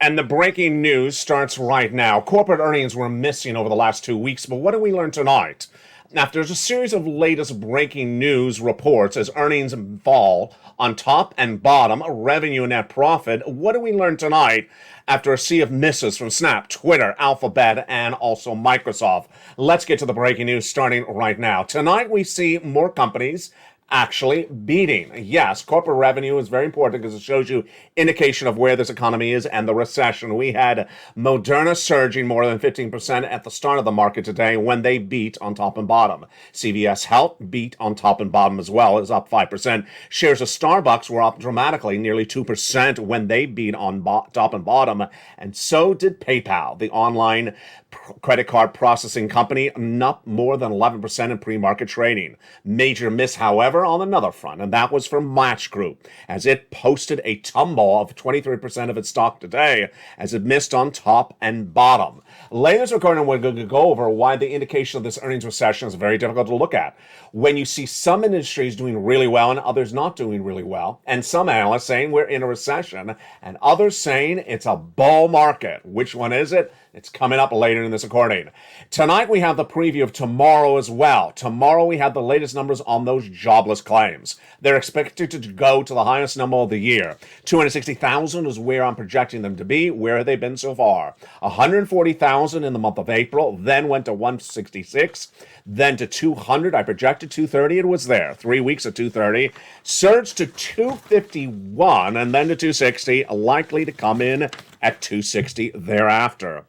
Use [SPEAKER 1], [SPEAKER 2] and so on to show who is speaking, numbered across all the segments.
[SPEAKER 1] And the breaking news starts right now. Corporate earnings were missing over the last 2 weeks, but what did we learn tonight? After a series of latest breaking news reports as earnings fall on top and bottom, revenue and net profit, what did we learn tonight after a sea of misses from Snap, Twitter, Alphabet, and also Microsoft? Let's get to the breaking news starting right now. Tonight we see more companies actually beating. Yes, corporate revenue is very important because it shows you indication of where this economy is and the recession. We had Moderna surging more than 15% at the start of the market today when they beat on top and bottom. CVS Health beat on top and bottom as well. It was up 5%. Shares of Starbucks were up dramatically, nearly 2% when they beat on top and bottom. And so did PayPal, the online credit card processing company, up more than 11% in pre-market trading. Major miss, however, on another front, and that was for Match Group, as it posted a tumble of 23% of its stock today, as it missed on top and bottom. Later in this recording, we're going to go over why the indication of this earnings recession is very difficult to look at. When you see some industries doing really well and others not doing really well, and some analysts saying we're in a recession, and others saying it's a bull market. Which one is it? It's coming up later in this recording. Tonight we have the preview of tomorrow as well. Tomorrow we have the latest numbers on those jobless claims. They're expected to go to the highest number of the year. 260,000 is where I'm projecting them to be. Where have they been so far? 140,000 in the month of April, then went to 166, then to 200. I projected 230. It was there. 3 weeks at 230. Surged to 251 and then to 260, likely to come in at 260 thereafter.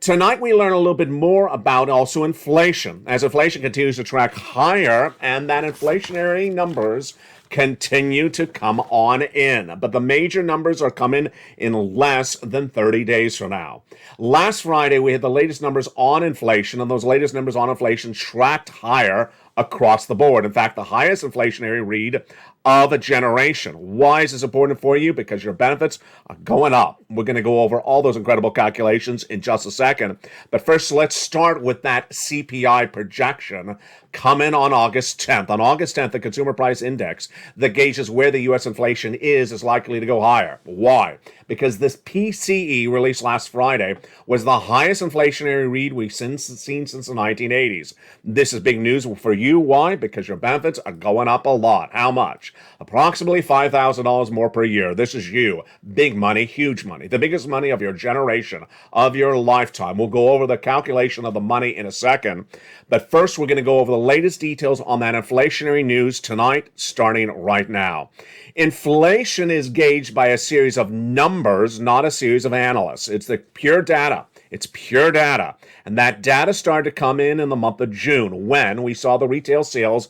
[SPEAKER 1] Tonight, we learn a little bit more about also inflation, as inflation continues to track higher and that inflationary numbers continue to come on in. But the major numbers are coming in less than 30 days from now. Last Friday, we had the latest numbers on inflation, and those latest numbers on inflation tracked higher across the board. In fact, the highest inflationary read of a generation. Why is this important for you? Because your benefits are going up. We're going to go over all those incredible calculations in just a second. But first, let's start with that CPI projection coming on August 10th. On August 10th, the Consumer Price Index that gauges where the U.S. inflation is likely to go higher. Why? Because this PCE released last Friday was the highest inflationary read we've seen since the 1980s. This is big news for you. Why? Because your benefits are going up a lot. How much? Approximately $5,000 more per year. This is you. Big money, huge money. The biggest money of your generation, of your lifetime. We'll go over the calculation of the money in a second. But first, we're going to go over the latest details on that inflationary news tonight, starting right now. Inflation is gauged by a series of numbers, not a series of analysts. It's the pure data. It's pure data. And that data started to come in the month of June when we saw the retail sales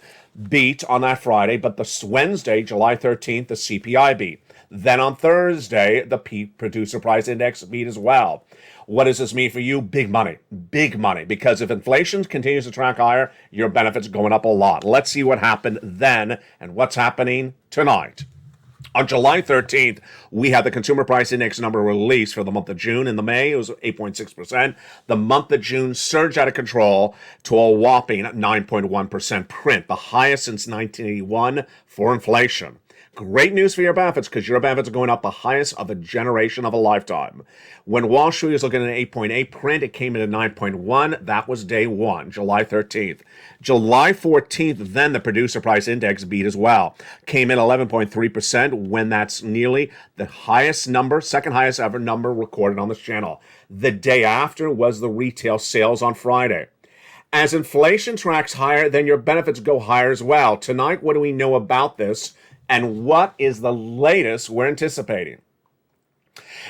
[SPEAKER 1] beat on that Friday, but the Wednesday, July 13th, the CPI beat. Then on Thursday, the Producer Price Index beat as well. What does this mean for you? Big money. Big money. Because if inflation continues to track higher, your benefits are going up a lot. Let's see what happened then and what's happening tonight. On July 13th, we had the Consumer Price Index number released for the month of June. In the May, it was 8.6%. The month of June surged out of control to a whopping 9.1% print, the highest since 1981 for inflation. Great news for your benefits because your benefits are going up the highest of a generation of a lifetime. When Wall Street was looking at an 8.8 print, it came in at 9.1. That was day one, July 13th. July 14th, then the Producer Price Index beat as well. Came in 11.3% when that's nearly the highest number, second highest ever number recorded on this channel. The day after was the retail sales on Friday. As inflation tracks higher, then your benefits go higher as well. Tonight, what do we know about this? And what is the latest we're anticipating?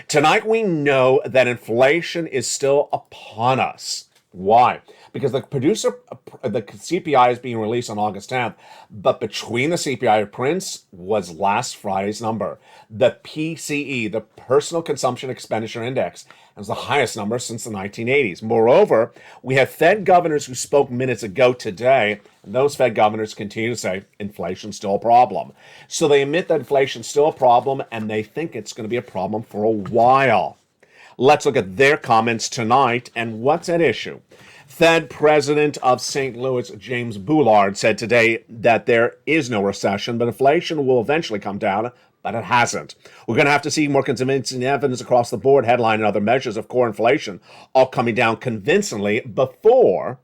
[SPEAKER 1] Tonight, we know that inflation is still upon us. Why? Because the CPI is being released on August 10th, but between the CPI prints was last Friday's number. The PCE, the Personal Consumption Expenditure Index, was the highest number since the 1980s. Moreover, we have Fed governors who spoke minutes ago today, and those Fed governors continue to say inflation's still a problem. So they admit that inflation's still a problem, and they think it's going to be a problem for a while. Let's look at their comments tonight and what's at issue. Fed President of St. Louis, James Bullard, said today that there is no recession, but inflation will eventually come down, but it hasn't. We're going to have to see more convincing evidence across the board, headline and other measures of core inflation, all coming down convincingly before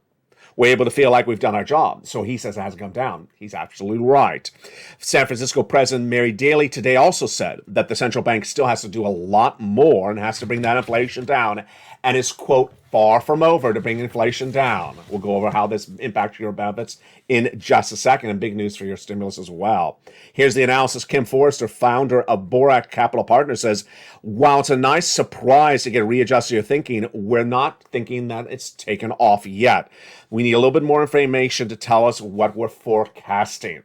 [SPEAKER 1] we're able to feel like we've done our job. So he says it hasn't come down. He's absolutely right. San Francisco President Mary Daly today also said that the central bank still has to do a lot more and has to bring that inflation down, and is, quote, far from over to bring inflation down. We'll go over how this impacts your benefits in just a second, and big news for your stimulus as well. Here's the analysis. Kim Forrester, founder of Borak Capital Partners, says, while it's a nice surprise to get readjusted your thinking, we're not thinking that it's taken off yet. We need a little bit more information to tell us what we're forecasting.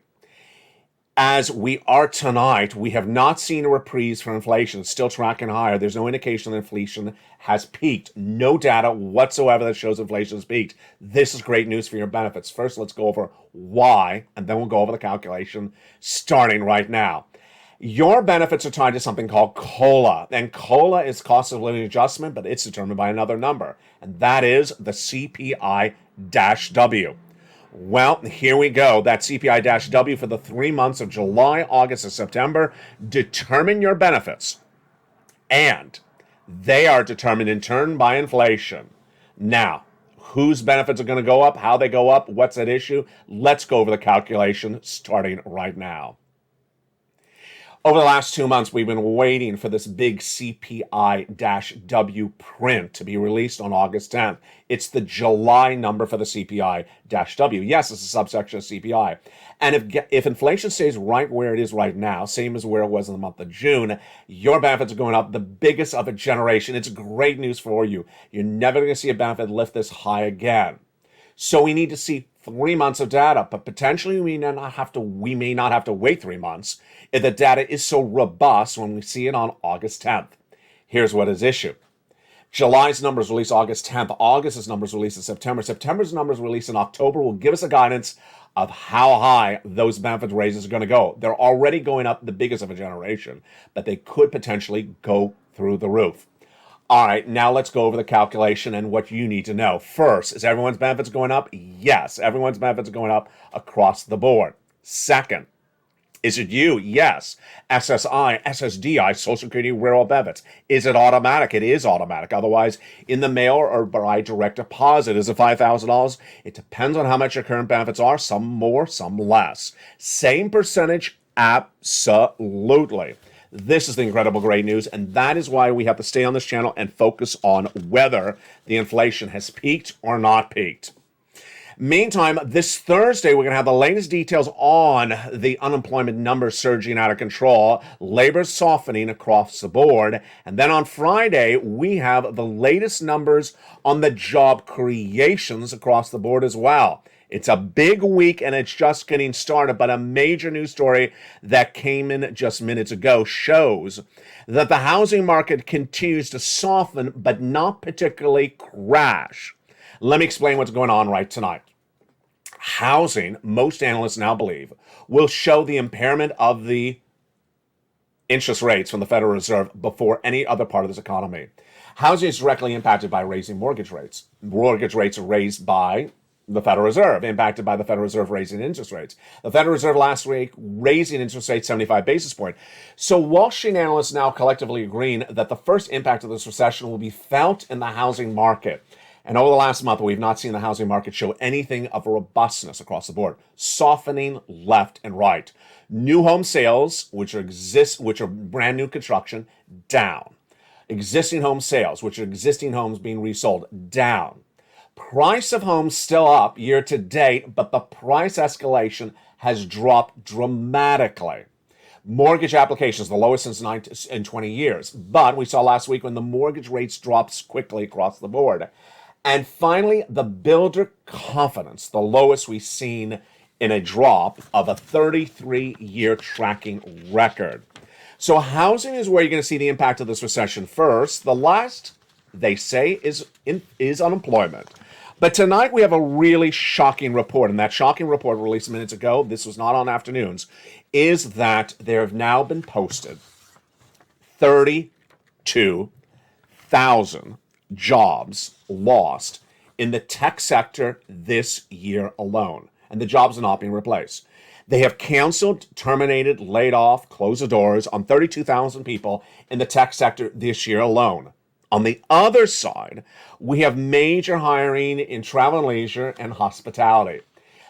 [SPEAKER 1] As we are tonight, we have not seen a reprise for inflation. It's still tracking higher. There's no indication that inflation has peaked. No data whatsoever that shows inflation has peaked. This is great news for your benefits. First, let's go over why, and then we'll go over the calculation starting right now. Your benefits are tied to something called COLA, and COLA is cost of living adjustment, but it's determined by another number, and that is the CPI-W. Well, here we go. That CPI-W for the 3 months of July, August, and September determine your benefits. And they are determined in turn by inflation. Now, whose benefits are going to go up, how they go up, what's at issue? Let's go over the calculation starting right now. Over the last 2 months, we've been waiting for this big CPI-W print to be released on August 10th. It's the July number for the CPI-W. Yes, it's a subsection of CPI. And if inflation stays right where it is right now, same as where it was in the month of June, your benefits are going up the biggest of a generation. It's great news for you. You're never going to see a benefit lift this high again. So we need to see 3 months of data, but potentially we may not have to wait 3 months if the data is so robust when we see it on August 10th. Here's what is issued. July's numbers released August 10th. August's numbers released in September. September's numbers released in October will give us a guidance of how high those benefit raises are going to go. They're already going up the biggest of a generation, but they could potentially go through the roof. All right, now let's go over the calculation and what you need to know. First, is everyone's benefits going up? Yes, everyone's benefits are going up across the board. Second, is it you? Yes. SSI, SSDI, Social Security Rural Benefits. Is it automatic? It is automatic. Otherwise, in the mail or by direct deposit. Is it $5,000? It depends on how much your current benefits are. Some more, some less. Same percentage? Absolutely. This is the incredible great news, and that is why we have to stay on this channel and focus on whether the inflation has peaked or not peaked. Meantime, this Thursday, we're going to have the latest details on the unemployment numbers surging out of control, labor softening across the board, and then on Friday, we have the latest numbers on the job creations across the board as well. It's a big week and it's just getting started, but a major news story that came in just minutes ago shows that the housing market continues to soften, but not particularly crash. Let me explain what's going on right tonight. Housing, most analysts now believe, will show the impairment of the interest rates from the Federal Reserve before any other part of this economy. Housing is directly impacted by raising mortgage rates. Mortgage rates are raised by the Federal Reserve, impacted by the Federal Reserve raising interest rates. The Federal Reserve last week raising interest rates 75 basis points. So Wall Street analysts now collectively agreeing that the first impact of this recession will be felt in the housing market. And over the last month, we've not seen the housing market show anything of a robustness across the board, softening left and right. New home sales, which are brand new construction, down. Existing home sales, which are existing homes being resold, down. Price of homes still up year to date, but the price escalation has dropped dramatically. Mortgage applications, the lowest since in 20 years. But we saw last week when the mortgage rates dropped quickly across the board. And finally, the builder confidence, the lowest we've seen in a drop of a 33-year tracking record. So housing is where you're going to see the impact of this recession first. The last, they say, is unemployment. But tonight we have a really shocking report, and that shocking report released minutes ago, this was not on afternoons, is that there have now been posted 32,000 jobs lost in the tech sector this year alone, and the jobs are not being replaced. They have canceled, terminated, laid off, closed the doors on 32,000 people in the tech sector this year alone. On the other side, we have major hiring in travel and leisure and hospitality.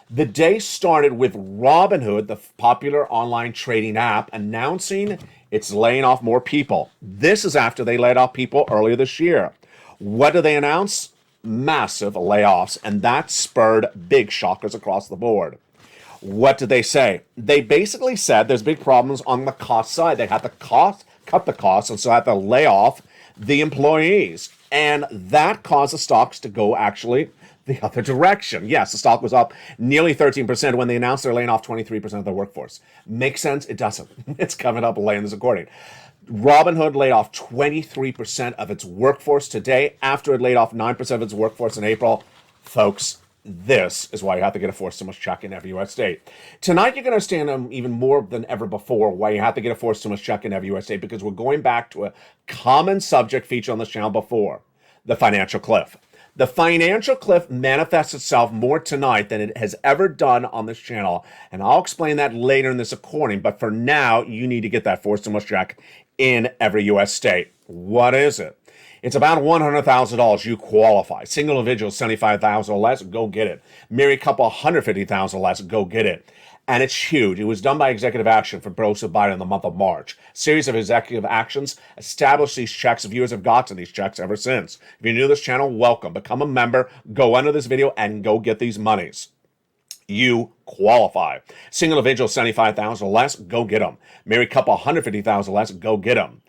[SPEAKER 1] The day started with Robinhood, the popular online trading app, announcing it's laying off more people. This is after they laid off people earlier this year. What did they announce? Massive layoffs, and that spurred big shockers across the board. What did they say? They basically said there's big problems on the cost side. They had to cut the costs, and so had to lay off the employees. And that caused the stocks to go actually the other direction. Yes, the stock was up nearly 13% when they announced they're laying off 23% of their workforce. Makes sense? It doesn't. It's coming up laying this according. Robinhood laid off 23% of its workforce today after it laid off 9% of its workforce in April. Folks, this is why you have to get a forced stimulus check in every U.S. state. Tonight, you're going to understand even more than ever before why you have to get a forced stimulus check in every U.S. state, because we're going back to a common subject feature on this channel before, the financial cliff. The financial cliff manifests itself more tonight than it has ever done on this channel, and I'll explain that later in this recording, but for now, you need to get that forced stimulus check in every U.S. state. What is it? It's about $100,000. You qualify. Single individual, $75,000 or less, go get it. Married couple, $150,000 or less, go get it. And it's huge. It was done by executive action for President Biden in the month of March. A series of executive actions established these checks. Viewers have gotten these checks ever since. If you're new to this channel, welcome. Become a member. Go under this video and go get these monies. You qualify. Single individual, $75,000 or less, go get them. Married couple, $150,000 or less, go get them.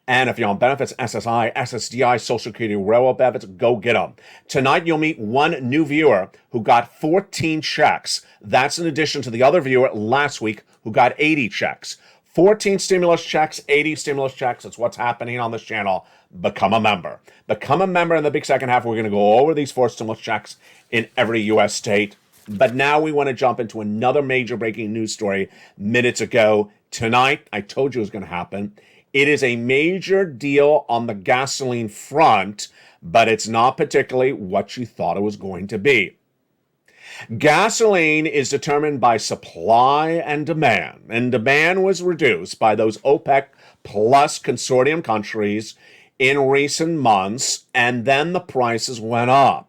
[SPEAKER 1] And if you're on benefits, SSI, SSDI, Social Security, Railroad benefits, go get them. Tonight, you'll meet one new viewer who got 14 checks. That's in addition to the other viewer last week who got 80 checks. 14 stimulus checks, 80 stimulus checks. That's what's happening on this channel. Become a member. Become a member in the big second half. We're going to go over these 4 stimulus checks in every U.S. state. But now we want to jump into another major breaking news story minutes ago. Tonight, I told you it was going to happen. It is a major deal on the gasoline front, but it's not particularly what you thought it was going to be. Gasoline is determined by supply and demand was reduced by those OPEC plus consortium countries in recent months, and then the prices went up.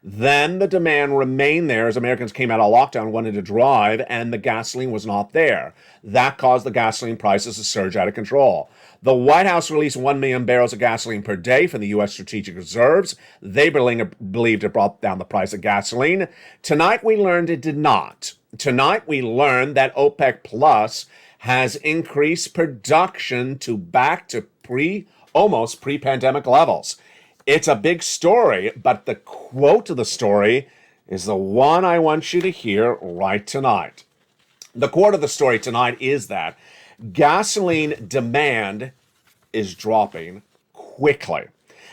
[SPEAKER 1] Then the demand remained there as Americans came out of lockdown, wanted to drive, and the gasoline was not there. That caused the gasoline prices to surge out of control. The White House released 1 million barrels of gasoline per day from the U.S. strategic reserves. They believed it brought down the price of gasoline. Tonight we learned it did not. Tonight we learned that OPEC Plus has increased production to back to almost pre-pandemic levels. It's a big story, but the quote of the story is the one I want you to hear right tonight. The quote of the story tonight is that gasoline demand is dropping quickly.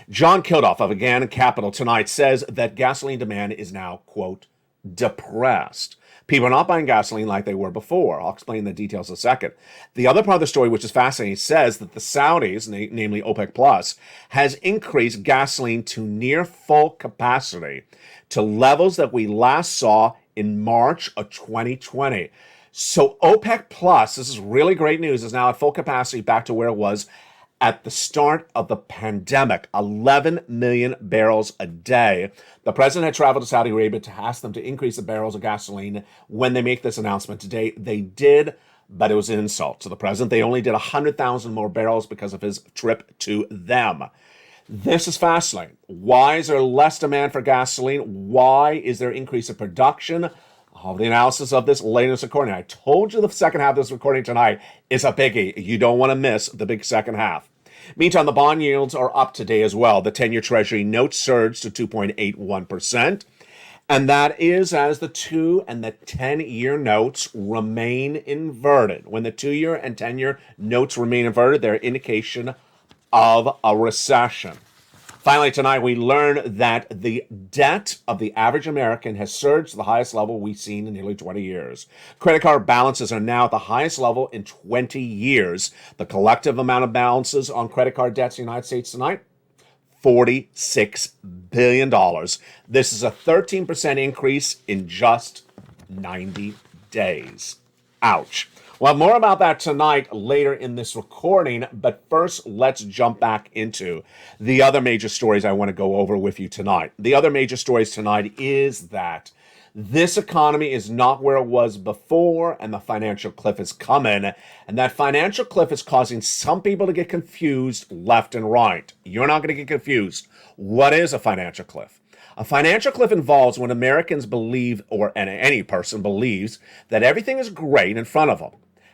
[SPEAKER 1] John Kilduff of Again Capital tonight says that gasoline demand is now, quote, depressed. People are not buying gasoline like they were before. I'll explain the details in a second. The other part of the story, which is fascinating, says that the Saudis, namely OPEC Plus, has increased gasoline to near full capacity to levels that we last saw in March of 2020. So OPEC Plus, this is really great news, is now at full capacity back to where it was at the start of the pandemic, 11 million barrels a day. The president had traveled to Saudi Arabia to ask them to increase the barrels of gasoline when they make this announcement today. They did, but it was an insult to the president. They only did 100,000 more barrels because of his trip to them. This is fascinating. Why is there less demand for gasoline? Why is there increase in production? All the analysis of this latest recording. I told you the second half of this recording tonight is a biggie. You don't want to miss the big second half. Meantime, the bond yields are up today as well. The 10-year Treasury note surged to 2.81%. And that is as the 2 and the 10-year notes remain inverted. When the 2-year and 10-year notes remain inverted, they're an indication of a recession. Finally, tonight, we learn that the debt of the average American has surged to the highest level we've seen in nearly 20 years. Credit card balances are now at the highest level in 20 years. The collective amount of balances on credit card debts in the United States tonight, $46 billion. This is a 13% increase in just 90 days. Ouch. Well, more about that tonight later in this recording, but first let's jump back into the other major stories I want to go over with you tonight. The other major stories tonight is that this economy is not where it was before, and the financial cliff is coming, and that financial cliff is causing some people to get confused left and right. You're not going to get confused. What is a financial cliff? A financial cliff involves when Americans believe, and any person believes, that everything is great in front of them.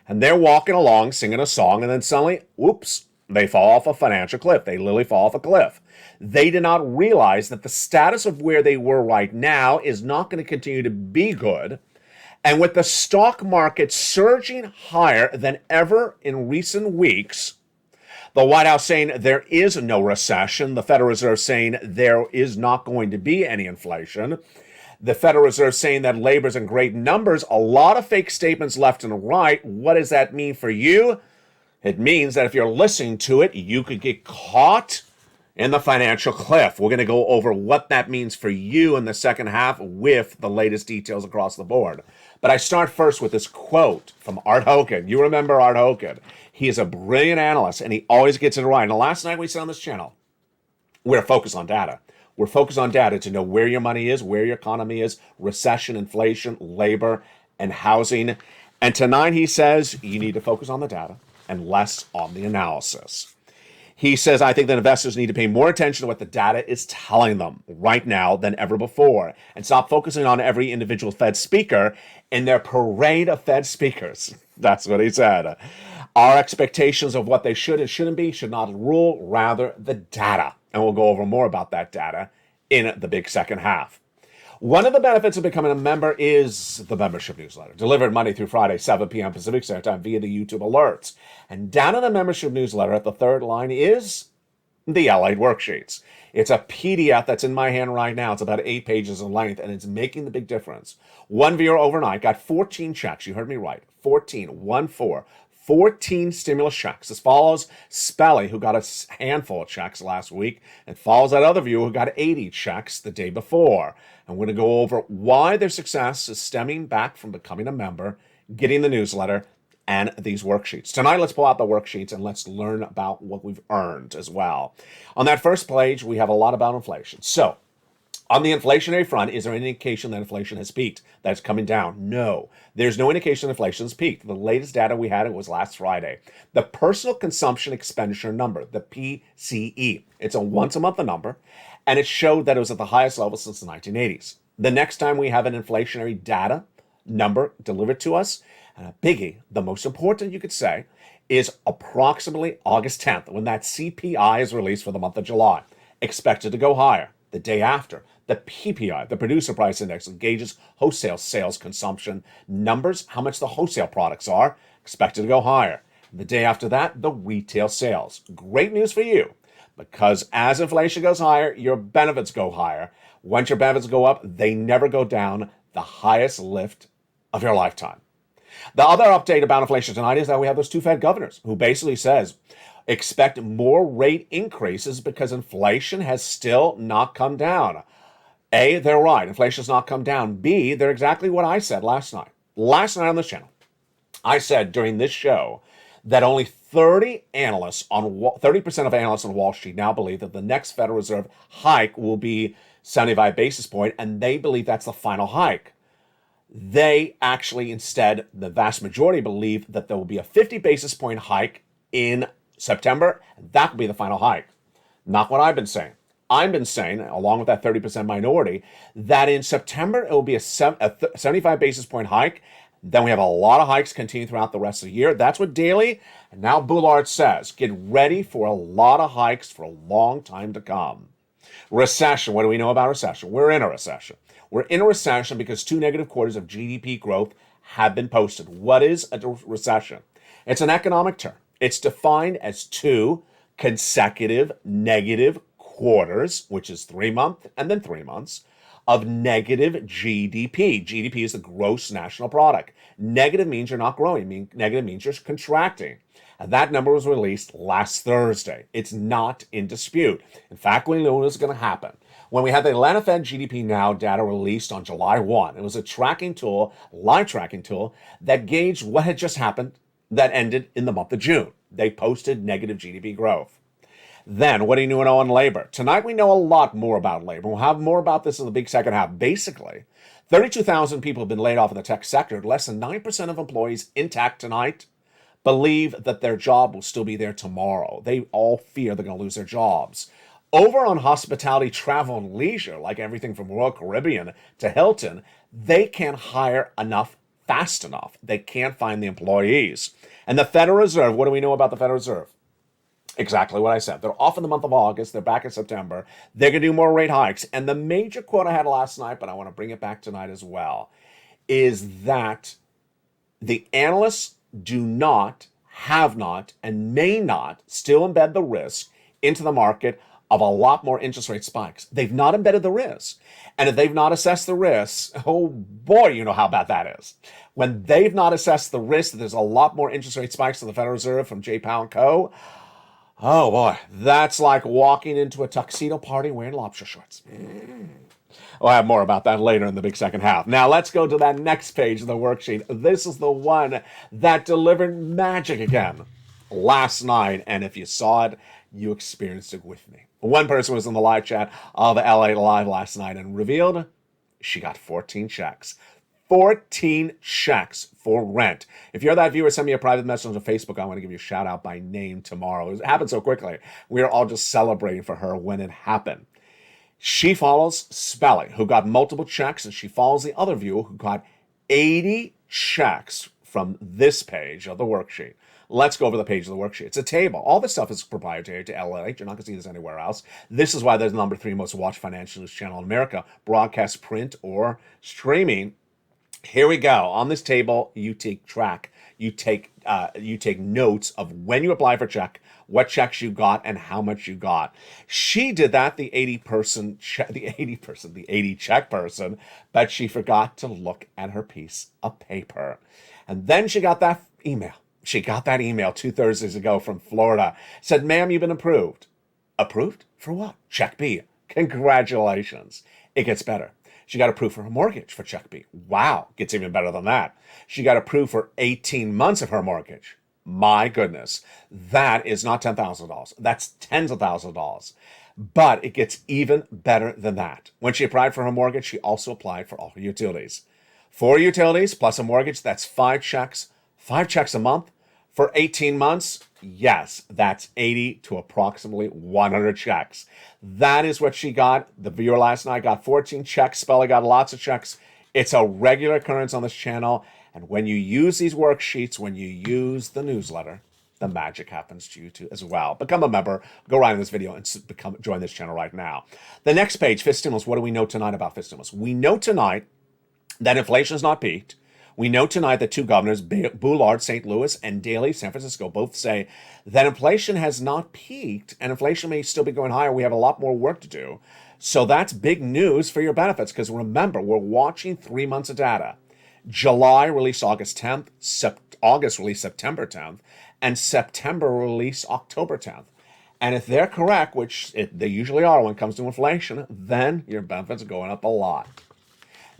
[SPEAKER 1] And they're walking along singing a song, and then suddenly, whoops, they fall off a financial cliff. They literally fall off a cliff. They did not realize that the status of where they were right now is not going to continue to be good. And with the stock market surging higher than ever in recent weeks, the White House saying there is no recession, the Federal Reserve saying there is not going to be any inflation, the Federal Reserve saying that labor's in great numbers, a lot of fake statements left and right. What does that mean for you? It means that if you're listening to it, you could get caught in the financial cliff. We're going to go over what that means for you in the second half with the latest details across the board. But I start first with this quote from Art Hogan. You remember Art Hogan. He is a brilliant analyst, and he always gets it right. And last night we said on this channel, we're focused on data. We're focused on data to know where your money is, where your economy is, recession, inflation, labor, and housing. And tonight he says you need to focus on the data and less on the analysis. He says, I think that investors need to pay more attention to what the data is telling them right now than ever before, and stop focusing on every individual Fed speaker in their parade of Fed speakers. That's what he said. Our expectations of what they should and shouldn't be should not rule, rather the data. And we'll go over more about that data in the big second half. One of the benefits of becoming a member is the membership newsletter, delivered Monday through Friday, 7 p.m. Pacific Standard Time via the YouTube alerts. And down in the membership newsletter at the third line is the Allied worksheets. It's a PDF that's in my hand right now. It's about 8 pages in length, and it's making the big difference. One viewer overnight got 14 checks. You heard me right. 14 stimulus checks. This follows Spelly, who got a handful of checks last week, and follows that other viewer who got 80 checks the day before. And we're going to go over why their success is stemming back from becoming a member, getting the newsletter, and these worksheets. Tonight, let's pull out the worksheets and let's learn about what we've earned as well. On that first page, we have a lot about inflation. So, on the inflationary front, is there any indication that inflation has peaked, that it's coming down? No. There's no indication that inflation has peaked. The latest data we had, it was last Friday. The Personal Consumption Expenditure Number, the PCE. It's a once-a-month number, and it showed that it was at the highest level since the 1980s. The next time we have an inflationary data number delivered to us, and a biggie, the most important you could say, is approximately August 10th, when that CPI is released for the month of July. Expected to go higher. The day after, the PPI, the Producer Price Index, gauges wholesale sales consumption numbers, how much the wholesale products are, expected to go higher. The day after that, the retail sales. Great news for you, because as inflation goes higher, your benefits go higher. Once your benefits go up, they never go down, the highest lift of your lifetime. The other update about inflation tonight is that we have those two Fed governors who basically says, expect more rate increases because inflation has still not come down. A, they're right. Inflation has not come down. B, they're exactly what I said last night. Last night on this channel, I said during this show that only 30% of analysts on Wall Street now believe that the next Federal Reserve hike will be 75 basis points, and they believe that's the final hike. They actually instead, the vast majority believe that there will be a 50 basis point hike in September. That will be the final hike. Not what I've been saying. I've been saying, along with that 30% minority, that in September it will be a 75 basis point hike. Then we have a lot of hikes continue throughout the rest of the year. That's what Daly and now Bullard says. Get ready for a lot of hikes for a long time to come. Recession. What do we know about recession? We're in a recession. We're in a recession because 2 negative quarters of GDP growth have been posted. What is a recession? It's an economic term. It's defined as 2 consecutive negative quarters, which is 3 months and then 3 months, of negative GDP. GDP is the gross national product. Negative means you're not growing. Negative means you're contracting. And that number was released last Thursday. It's not in dispute. In fact, we know what's going to happen. when we had the Atlanta Fed GDP Now data released on July 1. It was a tracking tool, live tracking tool, that gauged what had just happened that ended in the month of June. They posted negative GDP growth. Then, what do you know on labor? Tonight, we know a lot more about labor. We'll have more about this in the big second half. Basically, 32,000 people have been laid off in the tech sector. Less than 9% of employees intact tonight believe that their job will still be there tomorrow. They all fear they're going to lose their jobs. Over on hospitality, travel, and leisure, like everything from Royal Caribbean to Hilton, they can't hire enough fast enough. They can't find the employees. And the Federal Reserve, what do we know about the Federal Reserve? Exactly what I said. They're off in the month of August. They're back in September. They're going to do more rate hikes. And the major quote I had last night, but I want to bring it back tonight as well, is that the analysts do not, have not, and may not still embed the risk into the market of a lot more interest rate spikes. They've not embedded the risk. And if they've not assessed the risk, oh boy, you know how bad that is. When they've not assessed the risk that there's a lot more interest rate spikes to the Federal Reserve from Jay Powell and Co., oh boy, that's like walking into a tuxedo party wearing lobster shorts. We'll have more about that later in the big second half. Now let's go to that next page of the worksheet. This is the one that delivered magic again last night. And if you saw it, you experienced it with me. One person was in the live chat of LA Live last night and revealed she got 14 checks. 14 checks for rent. If you're that viewer, send me a private message on Facebook. I want to give you a shout out by name tomorrow. It happened so quickly. We are all just celebrating for her when it happened. She follows Spelling, who got multiple checks, and she follows the other viewer who got 80 checks from this page of the worksheet. Let's go over the page of the worksheet. It's a table. All this stuff is proprietary to LA. You're not going to see this anywhere else. This is why there's the number 3 most watched financial news channel in America, broadcast, print, or streaming. Here we go. On this table, you take track. You take notes of when you apply for check, what checks you got, and how much you got. She did that, the 80 check person, but she forgot to look at her piece of paper. And then she got that email. She got that email 2 Thursdays ago from Florida. Said, ma'am, you've been approved. Approved? For what? Check B. Congratulations. It gets better. She got approved for her mortgage for check B. Wow, gets even better than that. She got approved for 18 months of her mortgage. My goodness, that is not $10,000. That's tens of thousands of dollars. But it gets even better than that. When she applied for her mortgage, she also applied for all her utilities. 4 utilities plus a mortgage, that's 5 checks. 5 checks a month for 18 months. Yes, that's 80 to approximately 100 checks. That is what she got. The viewer last night got 14 checks. Speller got lots of checks. It's a regular occurrence on this channel. And when you use these worksheets, when you use the newsletter, the magic happens to you too as well. Become a member. Go right in this video and join this channel right now. The next page, fifth stimulus. What do we know tonight about fifth stimulus? We know tonight that inflation has not peaked. We know tonight that 2 governors, Bullard, St. Louis, and Daley, San Francisco, both say that inflation has not peaked and inflation may still be going higher. We have a lot more work to do. So that's big news for your benefits because remember, we're watching 3 months of data. July released August 10th, August released September 10th, and September released October 10th. And if they're correct, which they usually are when it comes to inflation, then your benefits are going up a lot.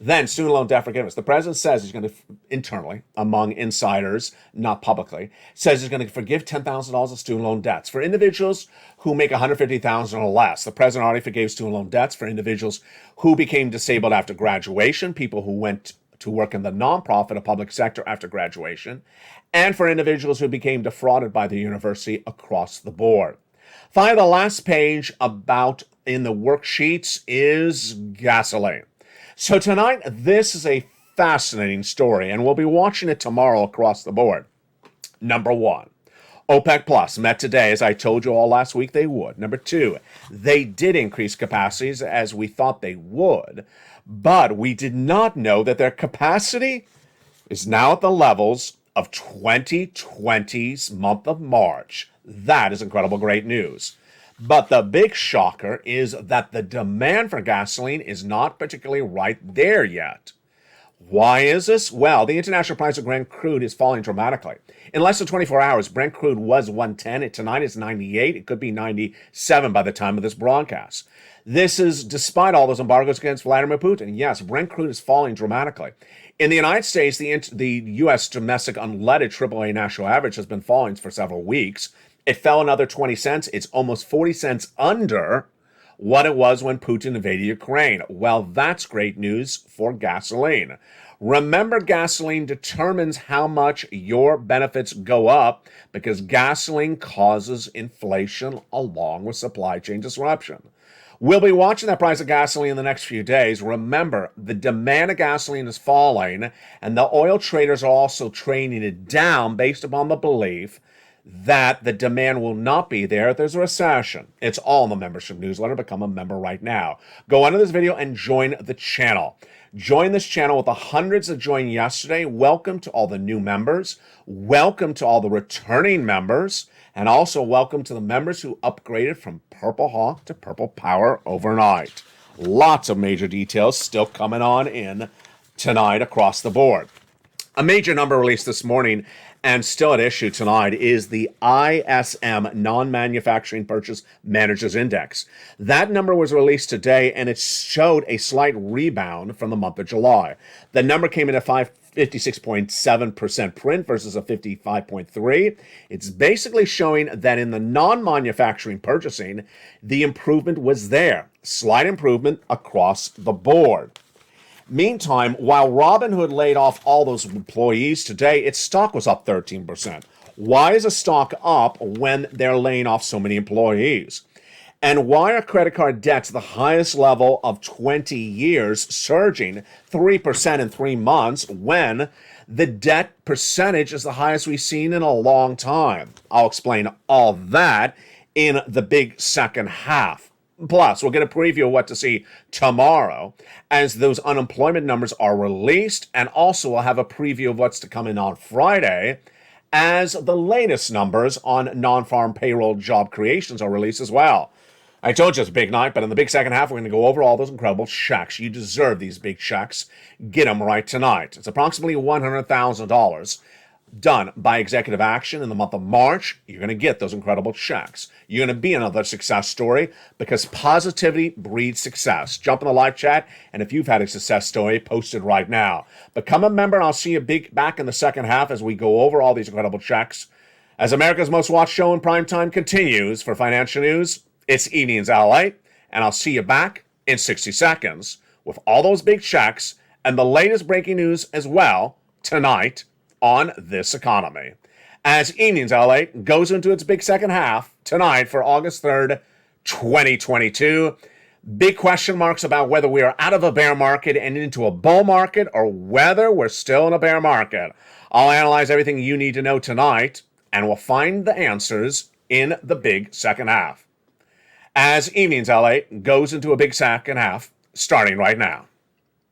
[SPEAKER 1] Then student loan debt forgiveness. The president says he's going to, internally, among insiders, not publicly, says he's going to forgive $10,000 of student loan debts. For individuals who make $150,000 or less, the president already forgave student loan debts for individuals who became disabled after graduation, people who went to work in the nonprofit or public sector after graduation, and for individuals who became defrauded by the university across the board. Finally, the last page about in the worksheets is gasoline. So tonight, this is a fascinating story, and we'll be watching it tomorrow across the board. Number 1, OPEC Plus met today, as I told you all last week they would. Number 2, they did increase capacities as we thought they would, but we did not know that their capacity is now at the levels of 2020's month of March. That is incredible, great news. But the big shocker is that the demand for gasoline is not particularly right there yet. Why is this? Well, the international price of Brent crude is falling dramatically. In less than 24 hours, Brent crude was 110. Tonight it's 98. It could be 97 by the time of this broadcast. This is despite all those embargoes against Vladimir Putin. Yes, Brent crude is falling dramatically. In the United States, the U.S. domestic unleaded AAA national average has been falling for several weeks. It fell another 20 cents. It's almost 40 cents under what it was when Putin invaded Ukraine. Well, that's great news for gasoline. Remember, gasoline determines how much your benefits go up because gasoline causes inflation along with supply chain disruption. We'll be watching that price of gasoline in the next few days. Remember, the demand of gasoline is falling, and the oil traders are also trading it down based upon the belief that the demand will not be there if there's a recession. It's all in the membership newsletter. Become a member right now. Go under this video and join the channel. Join this channel with the hundreds that joined yesterday. Welcome to all the new members. Welcome to all the returning members. And also welcome to the members who upgraded from Purple Hawk to Purple Power overnight. Lots of major details still coming on in tonight across the board. A major number released this morning and still at issue tonight is the ISM Non-Manufacturing Purchase Managers Index. That number was released today, and it showed a slight rebound from the month of July. The number came in at 56.7% print versus a 55.3. It's basically showing that in the non-manufacturing purchasing, the improvement was there. Slight improvement across the board. Meantime, while Robinhood laid off all those employees today, its stock was up 13%. Why is a stock up when they're laying off so many employees? And why are credit card debts the highest level of 20 years, surging 3% in 3 months when the debt percentage is the highest we've seen in a long time? I'll explain all that in the big second half. Plus, we'll get a preview of what to see tomorrow as those unemployment numbers are released, and also we'll have a preview of what's to come in on Friday as the latest numbers on non-farm payroll job creations are released as well. I told you it's a big night, but in the big second half, we're going to go over all those incredible checks. You deserve these big checks. Get them right tonight. It's approximately $100,000 done by executive action in the month of March. You're going to get those incredible checks. You're going to be another success story because positivity breeds success. Jump in the live chat, and if you've had a success story, post it right now. Become a member, and I'll see you back in the second half as we go over all these incredible checks. As America's most watched show in primetime continues for financial news, it's Evenings LA, and I'll see you back in 60 seconds with all those big checks and the latest breaking news as well tonight on this economy. As Evenings LA goes into its big second half tonight for August 3rd, 2022. Big question marks about whether we are out of a bear market and into a bull market or whether we're still in a bear market. I'll analyze everything you need to know tonight, and we'll find the answers in the big second half. As Evenings LA goes into a big second half starting right now.